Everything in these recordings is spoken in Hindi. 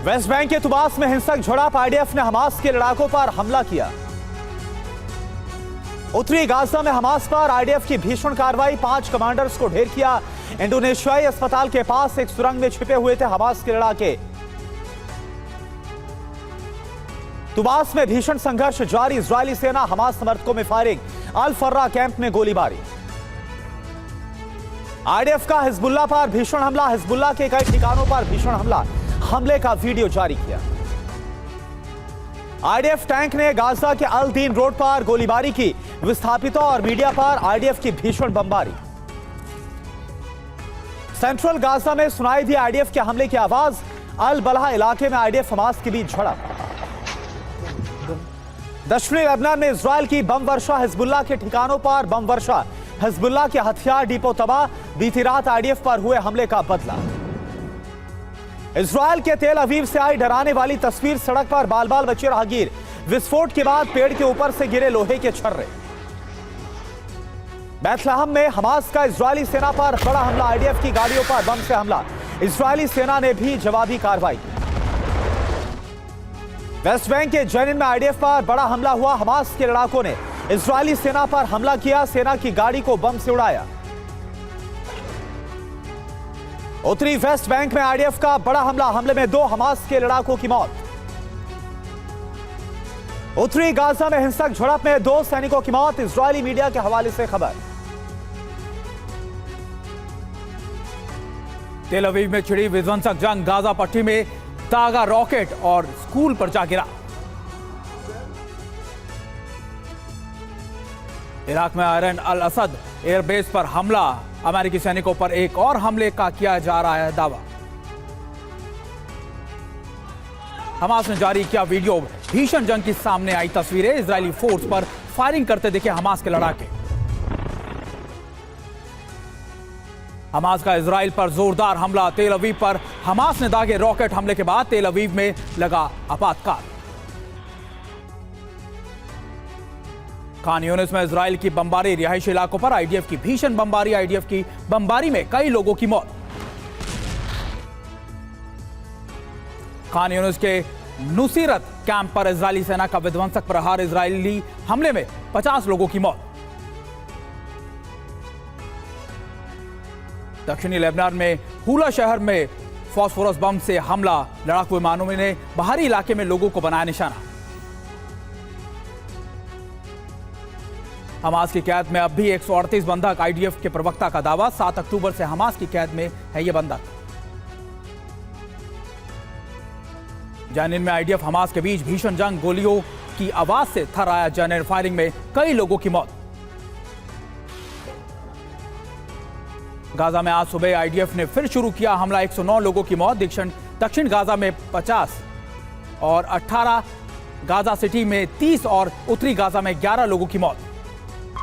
वेस्ट बैंक के तुबास में हिंसक झड़प, आईडीएफ ने हमास के लड़ाकों पर हमला किया। उत्तरी गाजा में हमास पर आईडीएफ की भीषण कार्रवाई, 5 कमांडर्स को ढेर किया। इंडोनेशियाई अस्पताल के पास एक सुरंग में छिपे हुए थे हमास के लड़ाके। तुबास में भीषण संघर्ष जारी, इजरायली सेना हमास समर्थकों में फायरिंग, अल फर्रा कैंप में गोलीबारी। आईडीएफ का हिजबुल्लाह पर भीषण हमला, हिजबुल्लाह के कई ठिकानों पर भीषण हमला, हमले का वीडियो जारी किया। आईडीएफ टैंक ने गाजा के अल दीन रोड पर गोलीबारी की, विस्थापितों और मीडिया पर आईडीएफ की भीषण बमबारी। सेंट्रल गाजा में सुनाई दी आईडीएफ के हमले की आवाज, अल बलहा इलाके में आईडीएफ हमास के बीच झड़प। दक्षिणी लेबनान में इजरायल की बम वर्षा, हिजबुल्लाह के ठिकानों पर बम वर्षा, हिजबुल्लाह के हथियार डिपो तबाह, बीती रात आईडीएफ पर हुए हमले का बदला। इजरायल के तेल अवीव से आई डराने वाली तस्वीर, सड़क पर बाल बाल बचे राहगीर, विस्फोट के बाद पेड़ के ऊपर से गिरे लोहे के छर्रे। बैतलहम में हमास का इजरायली सेना पर बड़ा हमला, आईडीएफ की गाड़ियों पर बम से हमला, इजरायली सेना ने भी जवाबी कार्रवाई की। वेस्ट बैंक के जेनिन में आईडीएफ पर बड़ा हमला हुआ, हमास के लड़ाकों ने इजरायली सेना पर हमला किया, सेना की गाड़ी को बम से उड़ाया। उत्तरी वेस्ट बैंक में आईडीएफ का बड़ा हमला, हमले में 2 हमास के लड़ाकों की मौत। उत्तरी गाजा में हिंसक झड़प में 2 सैनिकों की मौत, इजरायली मीडिया के हवाले से खबर। तेल अवीव में छिड़ी विध्वंसक जंग, गाजा पट्टी में तागा रॉकेट और स्कूल पर जा गिरा। इराक में आयरन अल असद एयरबेस पर हमला, अमेरिकी सैनिकों पर एक और हमले का किया जा रहा है दावा। हमास ने जारी किया वीडियो, भीषण जंग की सामने आई तस्वीरें, इजरायली फोर्स पर फायरिंग करते दिखे हमास के लड़ाके। हमास का इजराइल पर जोरदार हमला, तेल अवीव पर हमास ने दागे रॉकेट हमले के बाद तेल अवीव में लगा आपातकाल। खान यूनिस में इजराइल की बमबारी, रिहायशी इलाकों पर आईडीएफ की भीषण बमबारी, आईडीएफ की बमबारी में कई लोगों की मौत। खान यूनिस के नुसीरत कैंप पर इजरायली सेना का विध्वंसक प्रहार, इजरायली हमले में 50 लोगों की मौत। दक्षिणी लेबनान में हुला शहर में फास्फोरस बम से हमला, लड़ाकू विमानों ने बाहरी इलाके में लोगों को बनाया निशाना। हमास की कैद में अब भी 138 बंधक, आईडीएफ के प्रवक्ता का दावा, 7 अक्टूबर से हमास की कैद में है ये बंधक। जेनिन में आईडीएफ हमास के बीच भीषण जंग, गोलियों की आवाज से थर्राया जेनिन, फायरिंग में कई लोगों की मौत। गाजा में आज सुबह आईडीएफ ने फिर शुरू किया हमला, 109 लोगों की मौत, दक्षिण गाजा में 50 और 18, गाजा सिटी में 30 और उत्तरी गाजा में 11 लोगों की मौत।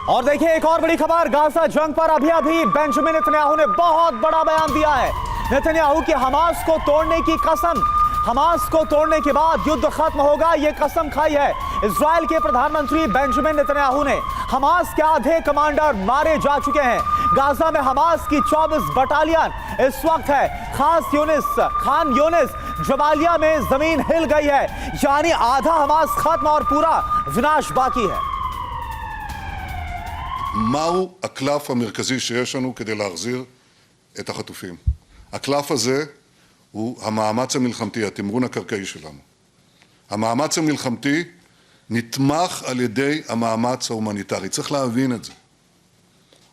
और देखिए एक और बड़ी खबर, गाजा जंग पर अभी बेंजामिन नेतन्याहू ने बहुत बड़ा बयान दिया है। नेतन्याहू की हमास को तोड़ने की कसम, हमास को तोड़ने के बाद युद्ध खत्म होगा, यह कसम खाई है। इजराइल के प्रधानमंत्री बेंजामिन नेतन्याहू ने हमास के आधे कमांडर मारे जा चुके हैं। गाजा में हमास की 24 बटालियन इस वक्त है। खान यूनिस जबालिया में जमीन हिल गई है, यानी आधा हमास खत्म और पूरा विनाश बाकी है। מהו הקלף המרכזי שיש לנו כדי להחזיר את החטופים? הקלף הזה הוא המאמץ המלחמתי, התמרון הקרקעי שלנו. המאמץ המלחמתי נתמך על ידי המאמץ ההומניטרי. צריך להבין את זה.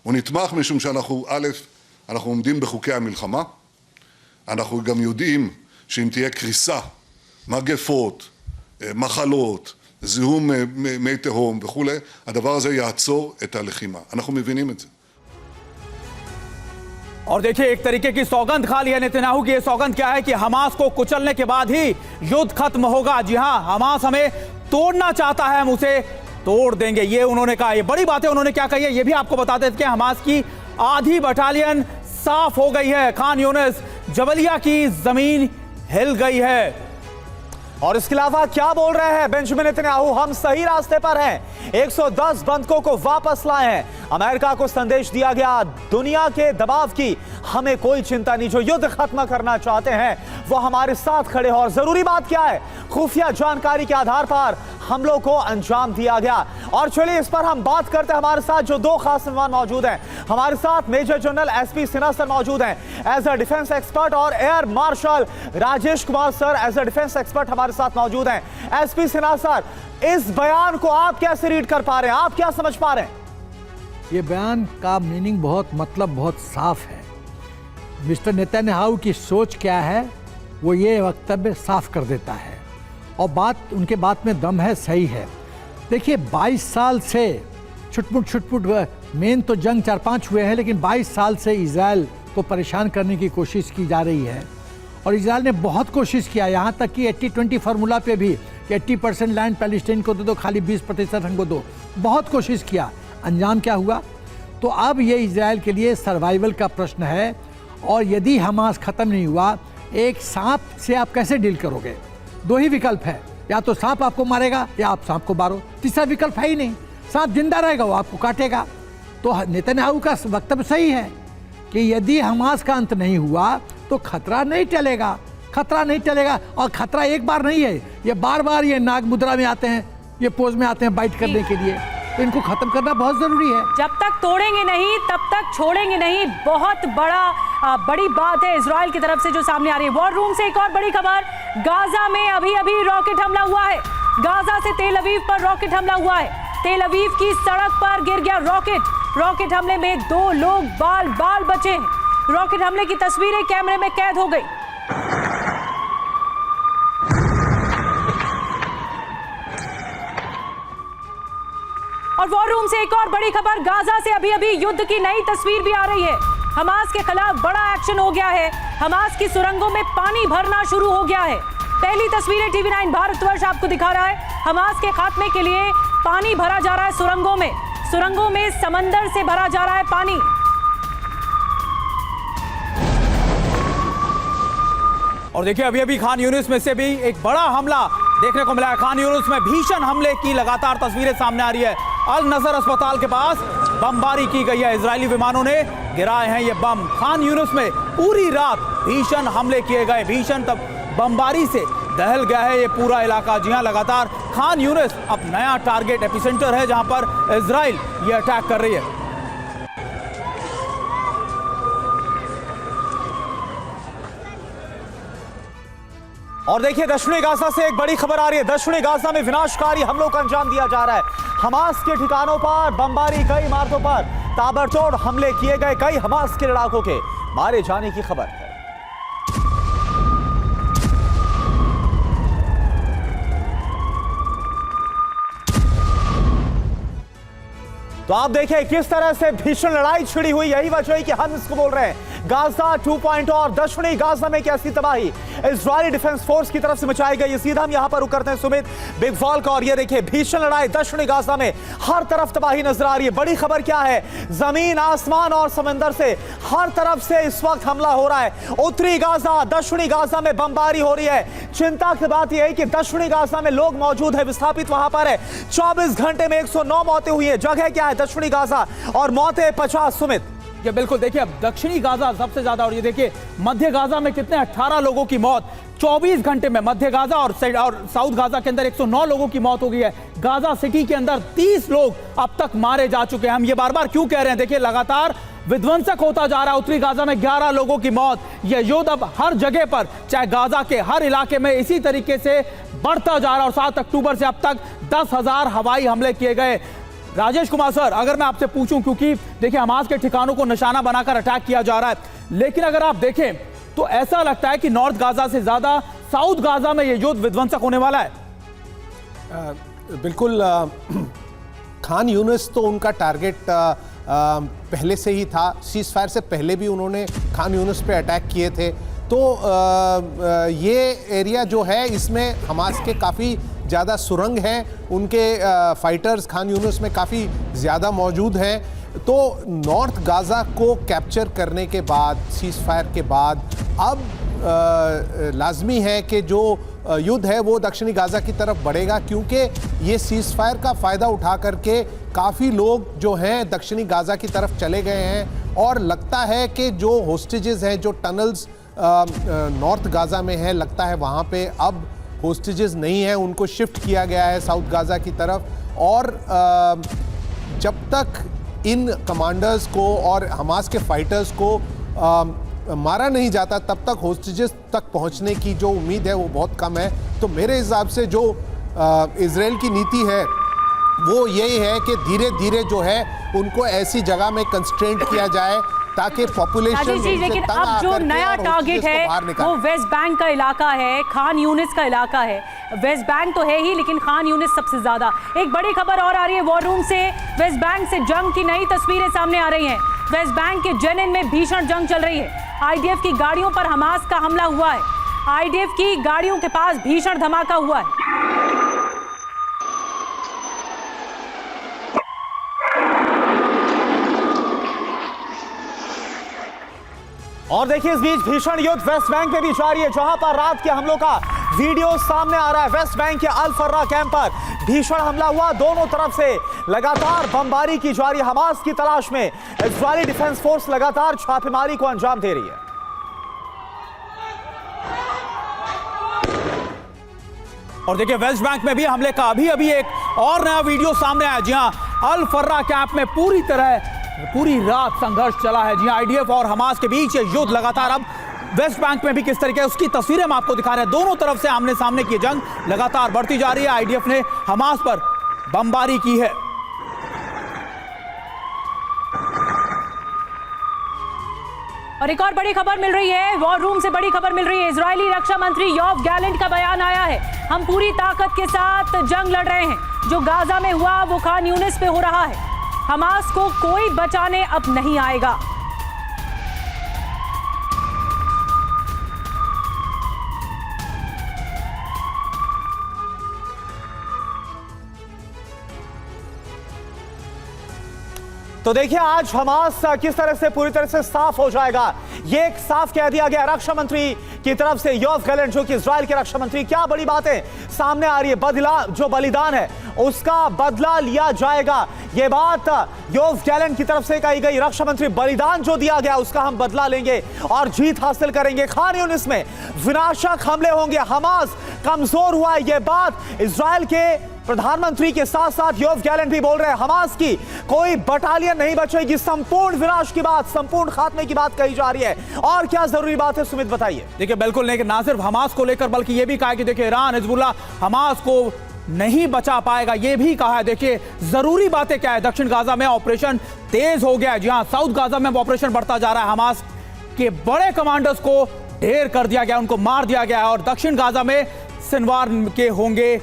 הוא נתמך משום שאנחנו, אנחנו עומדים בחוקי המלחמה. אנחנו גם יודעים שאם תהיה קריסה, מגפות, מחלות, זיהום מי תהום וכולי, הדבר הזה יעצור את הלחימה. אנחנו מבינים את זה. और देखिए एक तरीके की सौगंध खा ली है नेतन्याहू की। ये सौगंध क्या है कि हमास को कुचलने के बाद ही युद्ध खत्म होगा। जी हां, हमास हमें तोड़ना चाहता है, हम उसे तोड़ देंगे, ये उन्होंने कहा। ये बड़ी बातें उन्होंने क्या कही है ये भी आपको बता देते हैं। हमास की आधी बटालियन साफ हो गई है, खान यूनिस जबलिया की जमीन हिल गई है। और इसके अलावा क्या बोल रहे हैं बेंजामिन नेतन्याहू? हम सही रास्ते पर हैं, 110 बंधकों को वापस लाए हैं। अमेरिका को संदेश दिया गया, दुनिया के दबाव की हमें कोई चिंता नहीं, जो युद्ध खत्म करना चाहते हैं वो हमारे साथ खड़े हैं। और जरूरी बात क्या है, खुफिया जानकारी के आधार पर हमलों को अंजाम दिया गया। और चलिए इस पर हम बात करते हैं। हमारे साथ जो दो खास मेहमान मौजूद हैं, हमारे साथ major general SP Sinha sir मौजूद हैं एज अ डिफेंस एक्सपर्ट, और air marshal Rajesh Kumar sir as a defence expert हमारे साथ मौजूद हैं। एसपी सिन्हा सर, इस बयान को आप कैसे रीड कर पा रहे हैं, आप क्या समझ पा रहे हैं? ये बयान का मीनिंग बहुत साफ है। मिस्टर नेतन्याहू की सोच क्या है वो ये वक्तव्य साफ कर देता है, और उनके बात में दम है, सही है। देखिए 22 साल से छुटपुट मेन तो जंग 4-5 हुए हैं, लेकिन 22 साल से इजराइल को परेशान करने की कोशिश की जा रही है। और इजराइल ने बहुत कोशिश किया, यहाँ तक कि 80-20 फार्मूला पे भी 80% लैंड पैलेस्टाइन को दे दो, खाली 20% हमको दो, बहुत कोशिश किया। अंजाम क्या हुआ? तो अब ये इजराइल के लिए सर्वाइवल का प्रश्न है। और यदि हमास ख़त्म नहीं हुआ, एक सांप से आप कैसे डील करोगे? दो ही विकल्प है, या तो सांप आपको मारेगा या आप सांप को मारो, तीसरा विकल्प है ही नहीं। सांप जिंदा रहेगा, वो आपको काटेगा। तो नेतन्याहू का वक्तव्य सही है कि यदि हमास का अंत नहीं हुआ तो खतरा नहीं टलेगा, खतरा नहीं टलेगा। और खतरा एक बार नहीं है, ये बार बार ये नाग मुद्रा में आते हैं, ये पोज में आते हैं बाइट करने के लिए। तो इनको खत्म करना बहुत जरूरी है। जब तक तोड़ेंगे नहीं तब तक छोड़ेंगे नहीं। बहुत बड़ी बात है इजराइल की तरफ से जो सामने आ रही है। वॉर रूम से एक और बड़ी खबर, गाजा में अभी रॉकेट हमला हुआ है। गाजा से तेल अवीव पर रॉकेट हमला हुआ है। तेल अवीव की सड़क पर गिर गया रॉकेट हमले में 2 लोग बाल बचे हैं। रॉकेट हमले की तस्वीरें कैमरे में कैद हो गई। और वॉर रूम से एक और बड़ी खबर, गाजा से अभी युद्ध की नई तस्वीर भी आ रही है। हमास के खिलाफ बड़ा एक्शन हो गया है। हमास की सुरंगों में पानी भरना शुरू हो गया है। पहली तस्वीरें TV9 भारतवर्ष आपको दिखा रहा है। हमास के खात्मे के लिए पानी भरा जा रहा है सुरंगों में समंदर से भरा जा रहा है पानी। और देखिए अभी खान यूनिस में से भी एक बड़ा हमला देखने को मिला है। खान यूनिस में भीषण हमले की लगातार तस्वीरें सामने आ रही है। अल नजर अस्पताल के पास बमबारी की गई है, इजरायली विमानों ने गिराए हैं ये बम। खान यूनिस में पूरी रात भीषण हमले किए गए, भीषण तब बमबारी से दहल गया है ये पूरा इलाका। जी हां, लगातार खान यूनिस अब नया टारगेट एपिसेंटर है जहां पर इजराइल ये अटैक कर रही है। और देखिए दक्षिणी गाजा से एक बड़ी खबर आ रही है। दक्षिणी गाजा में विनाशकारी हमलों का अंजाम दिया जा रहा है। हमास के ठिकानों पर बमबारी, कई इमारतों पर ताबड़तोड़ हमले किए गए, कई हमास के लड़ाकों के मारे जाने की खबर है। तो आप देखें किस तरह से भीषण लड़ाई छिड़ी हुई, यही वजह है कि हम इसको बोल रहे हैं गाजा 2.0। और दक्षिणी गाजा में कैसी तबाही इजरायली डिफेंस फोर्स की तरफ से मचाई गई। सीधा हम यहां पर रुक करते हैं सुमित बिग वॉल का। और ये देखिए भीषण लड़ाई दक्षिणी गाजा में, हर तरफ तबाही नजर आ रही है। बड़ी खबर क्या है, जमीन आसमान और समंदर से हर तरफ से इस वक्त हमला हो रहा है। उत्तरी गाजा, दक्षिणी गाजा में बमबारी हो रही है। चिंता की बात यह है कि दक्षिणी गाजा में लोग मौजूद है, विस्थापित वहां पर है। 24 घंटे में 109 मौतें हुई है। जगह क्या है? दक्षिणी गाजा, और मौतें 50। सुमित, ये बिल्कुल देखिए अब दक्षिणी गाजा सबसे ज्यादा, और ये देखिए मध्य गाजा में कितने 18 लोगों की मौत 24 घंटे में। मध्य गाजा और साउथ गाजा के अंदर 109 लोगों की मौत हो गई है। गाजा सिटी के अंदर 30 लोग अब तक मारे जा चुके हैं। हम ये बार बार क्यों कह रहे हैं, देखिए लगातार विध्वंसक होता जा रहा है। उत्तरी गाजा में 11 लोगों की मौत। यह युद्ध अब हर जगह पर, चाहे गाजा के हर इलाके में इसी तरीके से बढ़ता जा रहा है। और 7 अक्टूबर से अब तक 10,000 हवाई हमले किए गए। राजेश कुमार सर, अगर मैं आपसे पूछूं, क्योंकि देखिए हमास के ठिकानों को निशाना बनाकर अटैक किया जा रहा है, लेकिन अगर आप देखें तो ऐसा लगता है कि नॉर्थ गाजा से ज्यादा साउथ गाजा में यह युद्ध विध्वंसक होने वाला है। बिल्कुल। खान यूनिस तो उनका टारगेट पहले से ही था। सीज फायर से पहले भी उन्होंने खान यूनिस पे अटैक किए थे। तो ये एरिया जो है इसमें हमास के काफ़ी ज़्यादा सुरंग हैं, उनके फाइटर्स खान यूनिस में काफ़ी ज़्यादा मौजूद हैं। तो नॉर्थ गाज़ा को कैप्चर करने के बाद, सीज फायर के बाद, अब लाजमी है कि जो युद्ध है वो दक्षिणी गाजा की तरफ बढ़ेगा, क्योंकि ये सीज फायर का फ़ायदा उठा करके काफ़ी लोग जो हैं दक्षिणी गाजा की तरफ चले गए हैं और लगता है कि जो होस्टेजेस हैं, जो टनल्स नॉर्थ गाजा में है, लगता है वहाँ पे अब होस्टेजेस नहीं हैं, उनको शिफ्ट किया गया है साउथ गाजा की तरफ। और जब तक इन कमांडर्स को और हमास के फाइटर्स को मारा नहीं जाता तब तक होस्टेजेस तक पहुंचने की जो उम्मीद है वो बहुत कम है। तो मेरे हिसाब से जो इजराइल की नीति है वो यही है कि धीरे धीरे जो है उनको ऐसी जगह में कंस्ट्रेंट किया जाए ताकि पॉपुलेशन। लेकिन अब जो नया टारगेट है वो वेस्ट बैंक का इलाका है, खान यूनिस का इलाका है। वेस्ट बैंक तो है ही, लेकिन खान यूनिस सबसे ज्यादा। एक बड़ी खबर और आ रही है वॉर रूम से। वेस्ट बैंक से जंग की नई तस्वीरें सामने आ रही हैं। वेस्ट बैंक के जेनिन में भीषण जंग चल रही है। आईडीएफ की गाड़ियों पर हमास का हमला हुआ है। आईडीएफ की गाड़ियों के पास भीषण धमाका हुआ है। और देखिए इस बीच भीषण युद्ध वेस्ट बैंक में भी जारी है, जहां पर रात के हमलों का वीडियो सामने आ रहा है। वेस्ट बैंक के अल फर्रा कैंप पर भीषण हमला हुआ। दोनों तरफ से लगातार बमबारी की जा रही है। हमास की तलाश में इजरायली डिफेंस फोर्स लगातार छापेमारी को अंजाम दे रही है। और देखिए वेस्ट बैंक में भी हमले का अभी एक और नया वीडियो सामने आया। जी हां, अल फर्रा कैंप में पूरी रात संघर्ष चला है। जी आईडीएफ और हमास के बीच युद्ध लगातार अब वेस्ट बैंक में भी किस तरीके उसकी तस्वीरें हम आपको दिखा रहे हैं। दोनों तरफ से आमने सामने की जंग लगातार बढ़ती जा रही है। आईडीएफ ने हमास पर बमबारी की है। और एक और बड़ी खबर मिल रही है, वॉर रूम से बड़ी खबर मिल रही है। इजरायली रक्षा मंत्री योव गैलेंट का बयान आया है। हम पूरी ताकत के साथ जंग लड़ रहे हैं। जो गाजा में हुआ वो खान यूनिस पे हो रहा है। हमास को कोई बचाने अब नहीं आएगा। तो देखिए आज हमास किस तरह से पूरी तरह से साफ हो जाएगा, ये एक साफ कह दिया गया रक्षा मंत्री की तरफ से योव गैलेंट, जो कि इजराइल के रक्षा मंत्री। क्या बड़ी बात है सामने आ रही है। जो बलिदान है उसका बदला लिया जाएगा, ये बात योव गैलेंट की तरफ से कही गई। रक्षा मंत्री, बलिदान जो दिया गया उसका हम बदला लेंगे और जीत हासिल करेंगे। खान यूनिस में विनाशक हमले होंगे, हमास कमजोर हुआ है, ये बात इजराइल के प्रधानमंत्री के साथ साथ योव गैलेंट भी बोल रहे हैं। हमास की कोई बटालियन नहीं बचेगी, संपूर्ण विनाश की बात, संपूर्ण खात्मे की बात कही जा रही है। और क्या जरूरी बात है सुमित, बताइए। देखिए बिल्कुल, लेकिन ना सिर्फ हमास को लेकर बल्कि यह भी कहा कि देखिए ईरान हिजबुल्लाह हमास को नहीं बचा पाएगा, यह भी कहा है। देखिए जरूरी बातें क्या है, दक्षिण गाजा में ऑपरेशन तेज हो गया है। जी हां, साउथ गाजा में ऑपरेशन बढ़ता जा रहा है। हमास के बड़े कमांडर्स को ढेर कर दिया गया, उनको मार दिया गया है। और दक्षिण गाजा में सिनवार के होंगे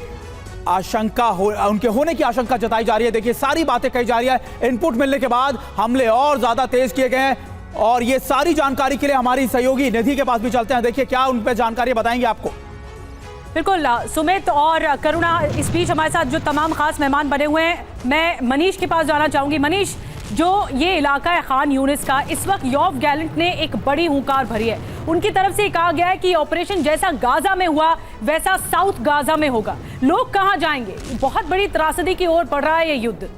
उनके होने की आशंका जताई जा रही है। देखिए सारी बातें कही जा रही है। इनपुट मिलने के बाद हमले और ज्यादा तेज किए गए हैं। और ये सारी जानकारी के लिए हमारी सहयोगी निधि के पास भी चलते हैं। देखिए क्या उन पे जानकारी बताएंगे आपको। बिल्कुल सुमित और करुणा, इस बीच हमारे साथ जो तमाम खास मेहमान बने हुए हैं, मैं मनीष के पास जाना चाहूंगी। मनीष, जो ये इलाका है खान यूनिस का, इस वक्त योव गैलेंट ने एक बड़ी हुंकार भरी है। उनकी तरफ से कहा गया है कि ऑपरेशन जैसा गाजा में हुआ वैसा साउथ गाजा में होगा। लोग कहां जाएंगे? बहुत बड़ी त्रासदी की ओर बढ़ रहा है ये युद्ध।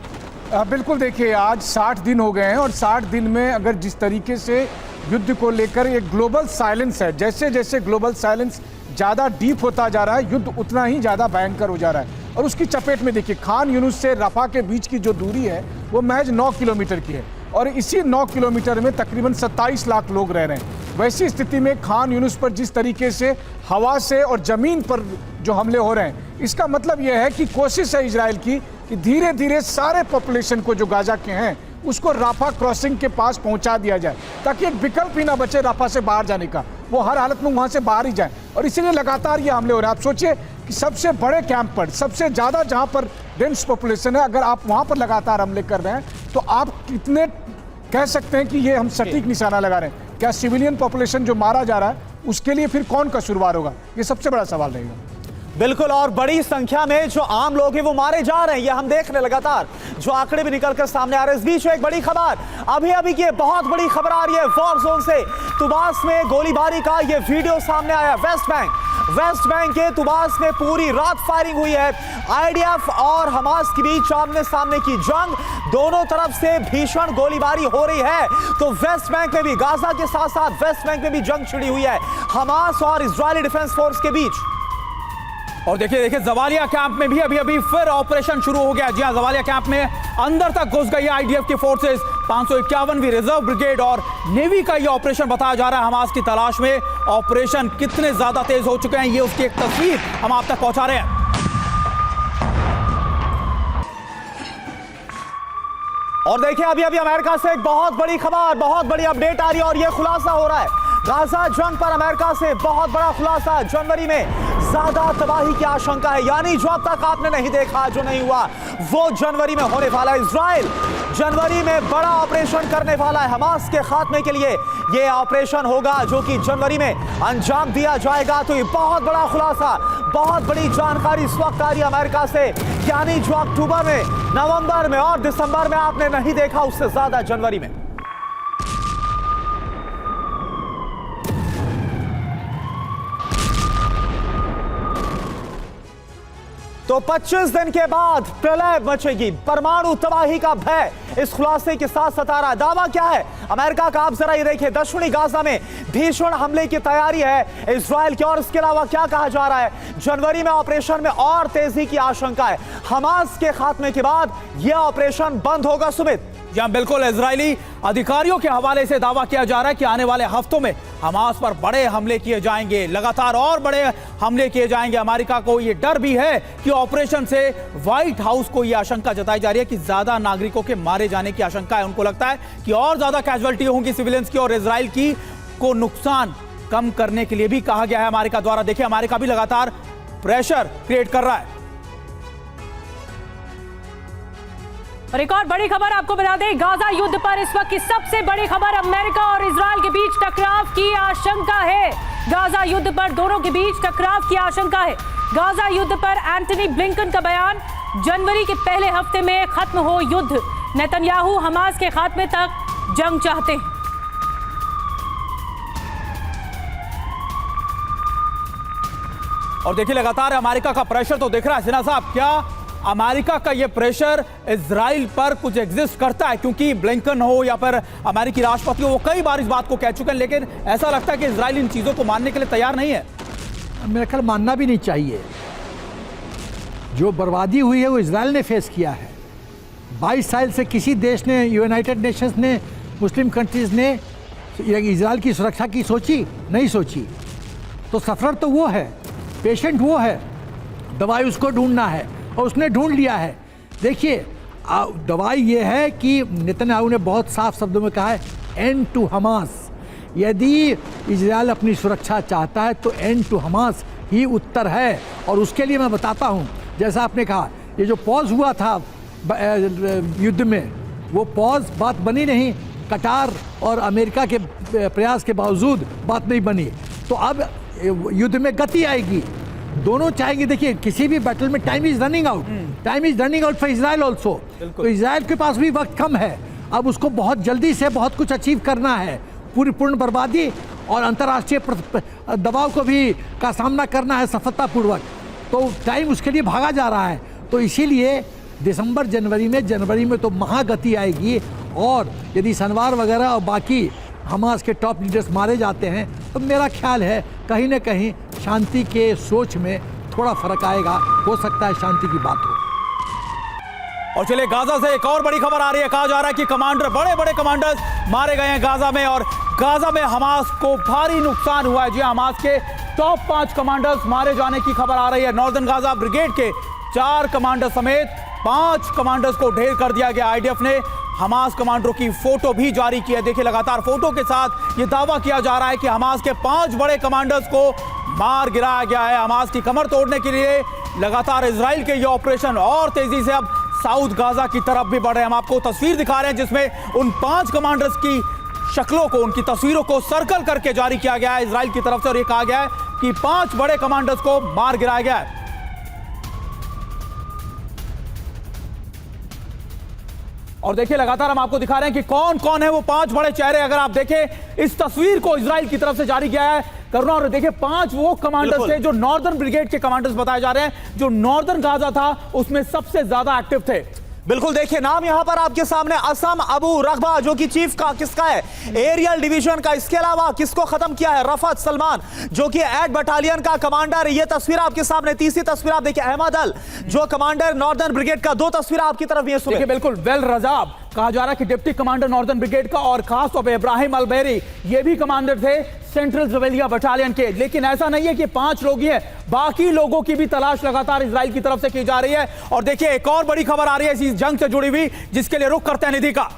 बिल्कुल, देखिए आज 60 दिन हो गए हैं और 60 दिन में अगर जिस तरीके से युद्ध को लेकर एक ग्लोबल साइलेंस है, जैसे जैसे ग्लोबल साइलेंस ज़्यादा डीप होता जा रहा है, युद्ध उतना ही ज़्यादा भयंकर हो जा रहा है। और उसकी चपेट में देखिए खान यूनिस से रफा के बीच की जो दूरी है वो महज 9 किलोमीटर की है और इसी 9 किलोमीटर में तकरीबन 27 लाख लोग रह रहे हैं। वैसी स्थिति में खान यूनिस पर जिस तरीके से हवा से और ज़मीन पर जो हमले हो रहे हैं, इसका मतलब यह है कि कोशिश है इजराइल की कि धीरे धीरे सारे पॉपुलेशन को जो गाजा के हैं उसको राफा क्रॉसिंग के पास पहुंचा दिया जाए, ताकि एक विकल्प ही ना बचे राफा से बाहर जाने का। वो हर हालत में वहां से बाहर ही जाए और इसीलिए लगातार ये हमले हो रहे हैं। आप सोचिए कि सबसे बड़े कैंप पर, सबसे ज़्यादा जहां पर डेंस पॉपुलेशन है, अगर आप वहां पर लगातार हमले कर रहे हैं तो आप कितने कह सकते हैं कि ये हम सटीक निशाना लगा रहे हैं। क्या सिविलियन पॉपुलेशन जो मारा जा रहा है उसके लिए फिर कौन कसूरवार होगा? ये सबसे बड़ा सवाल रहेगा। बिल्कुल, और बड़ी संख्या में जो आम लोग हैं वो मारे जा रहे हैं, ये हम देख रहे हैं लगातार, जो आंकड़े भी निकलकर सामने आ रहे हैं। इस बीच में एक बड़ी खबर अभी अभी की बहुत बड़ी खबर आ रही है वॉर जोन से। तुबास में गोलीबारी का ये वीडियो सामने आया। वेस्ट बैंक के तुबास में पूरी रात फायरिंग हुई है। आईडीएफ और हमास के बीच आमने सामने की जंग, दोनों तरफ से भीषण गोलीबारी हो रही है। तो वेस्ट बैंक में भी, गाजा के साथ साथ वेस्ट बैंक में भी जंग छिड़ी हुई है हमास और इजरायली डिफेंस फोर्स के बीच। और देखिए जवालिया कैंप में भी अभी फिर ऑपरेशन शुरू हो गया। जी हां, जवालिया कैंप में अंदर तक घुस गई आईडीएफ की फोर्सेस। 551वीं रिजर्व ब्रिगेड और नेवी का ये ऑपरेशन बताया जा रहा है हमास की तलाश में। ऑपरेशन कितने ज्यादा तेज हो चुके हैं, ये उसकी एक तस्वीर हम आप तक पहुंचा रहे हैं। और देखिए अभी अमेरिका से एक बहुत बड़ी खबर, बहुत बड़ी अपडेट आ रही है और यह खुलासा हो रहा है गाजा जंग पर। अमेरिका से बहुत बड़ा खुलासा। जनवरी में ज्यादा तबाही की आशंका है, यानी जो अब तक आपने नहीं देखा, जो नहीं हुआ, वो जनवरी में होने वाला है। इजराइल जनवरी में बड़ा ऑपरेशन करने वाला है हमास के खात्मे के लिए। यह ऑपरेशन होगा जो कि जनवरी में अंजाम दिया जाएगा। तो ये बहुत बड़ा खुलासा, बहुत बड़ी जानकारी इस वक्त आ रही है अमेरिका से, यानी जो अक्टूबर में, नवंबर में और दिसंबर में आपने नहीं देखा, उससे ज्यादा जनवरी में। तो 25 दिन के बाद प्रलय मचेगी, परमाणु तबाही का भय इस खुलासे के साथ सता रहा है। दावा क्या है अमेरिका का, आप जरा ये देखिए। दक्षिणी गाजा में भीषण हमले की तैयारी है इजराइल की। और इसके अलावा क्या कहा जा रहा है, जनवरी में ऑपरेशन में और तेजी की आशंका है। हमास के खात्मे के बाद यह ऑपरेशन बंद होगा। सुमित। जहां बिल्कुल इजरायली अधिकारियों के हवाले से दावा किया जा रहा है कि आने वाले हफ्तों में हमास पर बड़े हमले किए जाएंगे, लगातार और बड़े हमले किए जाएंगे। अमेरिका को यह डर भी है कि ऑपरेशन से व्हाइट हाउस को यह आशंका जताई जा रही है कि ज्यादा नागरिकों के मारे जाने की आशंका है। उनको लगता है कि और ज्यादा कैजुअल्टी होंगी सिविलियंस की, और इजराइल की को नुकसान कम करने के लिए भी कहा गया है अमेरिका द्वारा। देखिए अमेरिका भी लगातार प्रेशर क्रिएट कर रहा है। और एक और बड़ी खबर आपको बता दें, गाजा युद्ध पर इस वक्त की सबसे बड़ी खबर, अमेरिका और इजराइल के बीच टकराव की आशंका है। गाजा युद्ध पर दोनों के बीच टकराव की आशंका है। गाजा युद्ध पर एंटनी ब्लिंकन का बयान, जनवरी के पहले हफ्ते में खत्म हो युद्ध। नेतन्याहू हमास के खात्मे तक जंग चाहते हैं। और देखिए लगातार अमेरिका का प्रेशर तो दिख रहा है। सिन्हा साहब, क्या अमेरिका का यह प्रेशर इजराइल पर कुछ एग्जिस्ट करता है? क्योंकि ब्लिंकन हो या फिर अमेरिकी राष्ट्रपति हो, वो कई बार इस बात को कह चुके हैं, लेकिन ऐसा लगता है कि इजराइल इन चीजों को मानने के लिए तैयार नहीं है। मेरा ख्याल मानना भी नहीं चाहिए। जो बर्बादी हुई है वो इजराइल ने फेस किया है। 22 साल से किसी देश ने, यूनाइटेड नेशंस ने, मुस्लिम कंट्रीज ने इजराइल की सुरक्षा की सोची नहीं सोची। तो सफर तो वो है, पेशेंट वो है, दवाई उसको ढूंढना है और उसने ढूंढ लिया है। देखिए दवाई ये है कि नेतन्याहू ने बहुत साफ शब्दों में कहा है, एंड टू हमास। यदि इजराइल अपनी सुरक्षा चाहता है तो एंड टू हमास ही उत्तर है। और उसके लिए मैं बताता हूँ, जैसा आपने कहा, ये जो पॉज हुआ था युद्ध में, वो पॉज बात बनी नहीं। कतार और अमेरिका के प्रयास के बावजूद बात नहीं बनी। तो अब युद्ध में गति आएगी, दोनों चाहेंगे। देखिए किसी भी बैटल में time is running out, time is running out for Israel also. तो इजराइल के पास भी वक्त कम है, अब उसको बहुत जल्दी से बहुत कुछ अचीव करना है, पूर्ण बर्बादी और अंतर्राष्ट्रीय दबाव को भी का सामना करना है सफलतापूर्वक। तो टाइम उसके लिए भागा जा रहा है। तो इसीलिए दिसंबर जनवरी में तो महागति आएगी। और यदि सनवार वगैरह और बाकी हमास के टॉप लीडर्स मारे जाते हैं तो मेरा ख्याल है कहीं ना कहीं शांति के सोच में थोड़ा फर्क आएगा। हो सकता है शांति की बात हो। और चलिए गाजा से एक और बड़ी खबर आ रही है। कहा जा रहा है कि कमांडर, बड़े बड़े कमांडर्स मारे गए हैं गाजा में, और गाजा में हमास को भारी नुकसान हुआ है। जी हमास के टॉप 5 कमांडर्स मारे जाने की खबर आ रही है। नॉर्दर्न गाजा ब्रिगेड के 4 कमांडर समेत 5 कमांडर्स को ढेर कर दिया गया। आईडीएफ ने हमास कमांडरों की फोटो भी जारी की है। देखिए लगातार फोटो के साथ ये दावा किया जा रहा है कि हमास के 5 बड़े कमांडर्स को मार गिराया गया है। हमास की कमर तोड़ने के लिए लगातार इजराइल के ये ऑपरेशन और तेजी से अब साउथ गाजा की तरफ भी बढ़ रहे हैं। हम आपको तस्वीर दिखा रहे हैं जिसमें उन 5 कमांडर्स की शक्लों को, उनकी तस्वीरों को सर्कल करके जारी किया गया है इजराइल की तरफ से, और ये कहा गया है कि 5 बड़े कमांडर्स को मार गिराया गया है। और देखिए लगातार हम आपको दिखा रहे हैं कि कौन कौन है वो 5 बड़े चेहरे। अगर आप देखें इस तस्वीर को इजराइल की तरफ से जारी किया है करुणा, और देखिए 5 वो कमांडर्स थे जो नॉर्दर्न ब्रिगेड के कमांडर्स बताए जा रहे हैं, जो नॉर्दर्न गाजा था उसमें सबसे ज्यादा एक्टिव थे। बिल्कुल, देखिए नाम यहां पर आपके सामने असम अबू रगबा जो कि चीफ का किसका है, एरियल डिवीजन का। इसके अलावा किसको खत्म किया है, रफत सलमान जो कि 8 बटालियन का कमांडर। ये तस्वीर आपके सामने। तीसरी तस्वीर आप देखिए अहमद अल जो कमांडर नॉर्दर्न ब्रिगेड का। 2 तस्वीर आपकी तरफ ये देखिए बिल्कुल वेल रजाब कहा जा रहा है कि डिप्टी कमांडर नॉर्दर्न ब्रिगेड का, और खास तौर पे इब्राहिम अलबेरी ये भी कमांडर थे सेंट्रल जवेलिया बटालियन के। लेकिन ऐसा नहीं है कि 5 लोग ही हैं, बाकी लोगों की भी तलाश लगातार इजराइल की तरफ से की जा रही है। और देखिए एक और बड़ी खबर आ रही है इस जंग से जुड़ी हुई, जिसके लिए रुख करते हैं निधि का।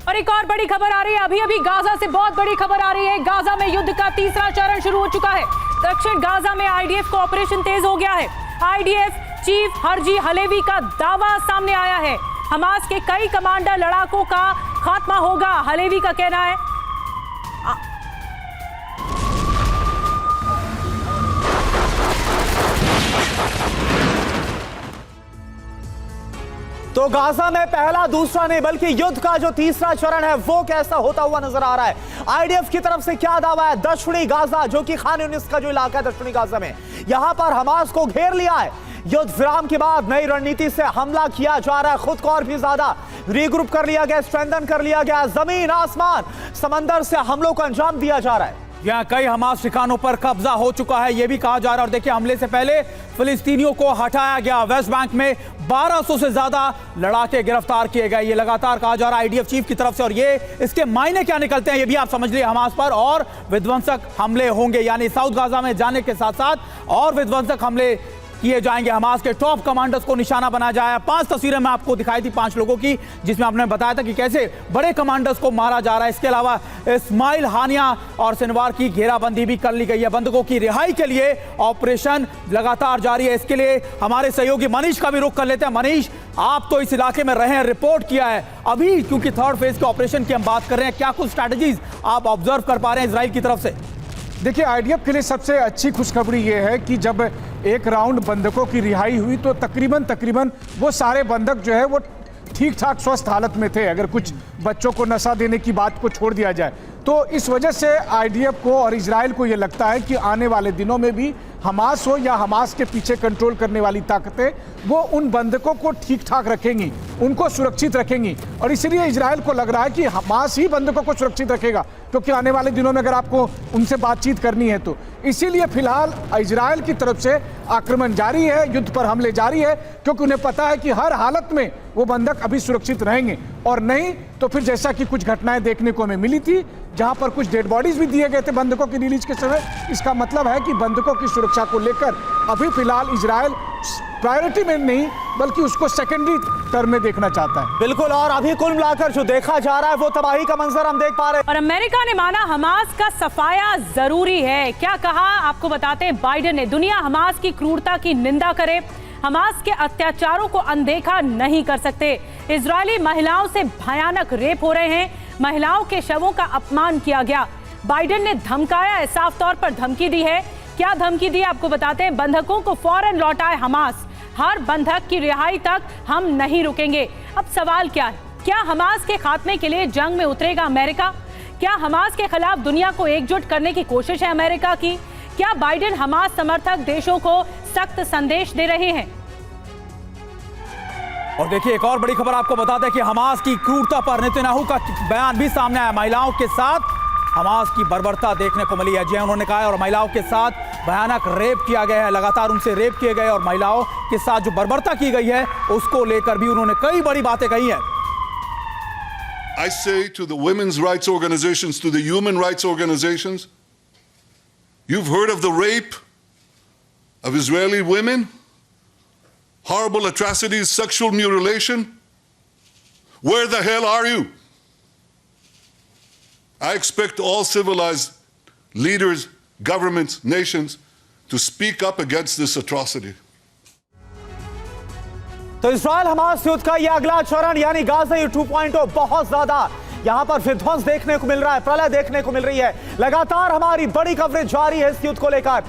और एक और बड़ी खबर आ रही है, अभी अभी गाजा से बहुत बड़ी खबर आ रही है। गाजा में युद्ध का तीसरा चरण शुरू हो चुका है। दक्षिण गाजा में आईडीएफ का ऑपरेशन तेज हो गया है। आईडीएफ चीफ हरजी हलेवी का दावा सामने आया है, हमास के कई कमांडर लड़ाकों का खात्मा होगा। हलेवी का कहना है तो गाजा में पहला दूसरा नहीं बल्कि युद्ध का जो तीसरा चरण है वो कैसा होता हुआ नजर आ रहा है। आईडीएफ की तरफ से क्या दावा है, दक्षिणी गाजा जो कि खान यूनिस का जो इलाका है दक्षिणी गाजा में, यहां पर हमास को घेर लिया है। युद्ध विराम के बाद नई रणनीति से हमला किया जा रहा है, खुद को और भी ज्यादा रीग्रुप कर लिया गया, स्ट्रेंथन कर लिया गया। जमीन आसमान समंदर से हमलों को अंजाम दिया जा रहा है। यहाँ कई हमास ठिकानों पर कब्जा हो चुका है, यह भी कहा जा रहा है। और देखिए हमले से पहले फिलिस्तीनियों को हटाया गया। वेस्ट बैंक में 1200 से ज्यादा लड़ाके गिरफ्तार किए गए, ये लगातार कहा जा रहा है आईडीएफ चीफ की तरफ से। और ये इसके मायने क्या निकलते हैं ये भी आप समझ लीजिए, हमास पर और विध्वंसक हमले होंगे, यानी साउथ गाजा में जाने के साथ साथ और विध्वंसक हमले किए जाएंगे। हमास के टॉप कमांडर्स को निशाना बनाया जाए। 5 तस्वीरें मैं आपको दिखाई थी 5 लोगों की, जिसमें आपने बताया था कि कैसे बड़े कमांडर्स को मारा जा रहा है। इसके अलावा इस्माइल हानिया और सिनवार की घेराबंदी भी कर ली गई है। बंधकों की रिहाई के लिए ऑपरेशन लगातार जारी है। इसके लिए हमारे सहयोगी मनीष का भी रुख कर लेते हैं। मनीष, आप तो इस इलाके में रहे हैं, रिपोर्ट किया है अभी, क्योंकि 3rd फेज के ऑपरेशन की हम बात कर रहे हैं, क्या कुछ स्ट्रैटेजीज आप ऑब्जर्व कर पा रहे हैं इजराइल की तरफ से? देखिए आईडीएफ के लिए सबसे अच्छी खुशखबरी ये है कि जब एक राउंड बंधकों की रिहाई हुई तो तकरीबन वो सारे बंधक जो है वो ठीक ठाक स्वस्थ हालत में थे, अगर कुछ बच्चों को नशा देने की बात को छोड़ दिया जाए। तो इस वजह से आईडीएफ को और इजराइल को ये लगता है कि आने वाले दिनों में भी हमास हो या हमास के पीछे कंट्रोल करने वाली ताकतें वो उन बंधकों को ठीक ठाक रखेंगी, उनको सुरक्षित रखेंगी। और इसलिए इजराइल को लग रहा है कि हमास ही बंधकों को सुरक्षित रखेगा, क्योंकि आने वाले दिनों में अगर आपको उनसे बातचीत करनी है तो। इसीलिए फिलहाल इजराइल की तरफ से आक्रमण जारी है, युद्ध पर हमले जारी है, क्योंकि उन्हें पता है कि हर हालत में वो बंधक अभी सुरक्षित रहेंगे। और नहीं तो फिर जैसा कि कुछ घटनाएं देखने को हमें मिली थी, जहां पर कुछ डेड बॉडीज भी दिए गए थे बंधकों की रिलीज के समय, इसका मतलब है कि बंधकों की सुरक्षा को लेकर अभी फिलहाल इजराइल प्रायोरिटी में नहीं बल्कि उसको सेकेंडरी टर्म में देखना चाहता है। बिल्कुल, और अभी कुल मिलाकर जो देखा जा रहा है वो तबाही का मंजर हम देख पा रहे हैं। और अमेरिका ने माना हमास का सफाया जरूरी है। क्या कहा आपको बताते हैं बाइडेन ने, दुनिया हमास की क्रूरता की निंदा करे, हमास के अत्याचारों को अनदेखा नहीं कर सकते। इजरायली महिलाओं से भयानक रेप हो रहे हैं, महिलाओं के शवों का अपमान किया गया। बाइडेन ने धमकाया है, साफ तौर पर धमकी दी है। क्या धमकी दी आपको बताते हैं, बंधकों को फौरन लौटाए हमास, हर बंधक की रिहाई तक हम नहीं रुकेंगे। अब सवाल क्या है, क्या हमास के खात्मे के लिए जंग में उतरेगा अमेरिका? क्या हमास के खिलाफ दुनिया को एकजुट करने की कोशिश है अमेरिका की? क्या बाइडेन हमास समर्थक देशों को सख्त संदेश दे रहे हैं? और देखिए एक और बड़ी खबर आपको बताते हैं कि हमास की क्रूरता पर नेतन्याहू का बयान भी सामने आया। महिलाओं के साथ हमास की बर्बरता देखने को मिली है, जी उन्होंने कहा है, और महिलाओं के साथ भयानक रेप किया गया है, लगातार उनसे रेप किए गए, और महिलाओं के साथ जो बर्बरता की गई है उसको लेकर भी उन्होंने कई बड़ी बातें कही है। I say to the women's rights organizations, to the human rights organizations, you've heard of the rape of Israeli women, horrible atrocities, sexual mutilation. Where the hell are you? I expect all civilized leaders, governments, nations to speak up against this atrocity. तो इस्राइल हमास युद्ध का यह अगला चरण यानी गाजा 2.0 बहुत ज्यादा यहां पर विध्वंस देखने को मिल रहा है, प्रलय देखने को मिल रही है। लगातार हमारी बड़ी कवरेज जारी है इस युद्ध को लेकर।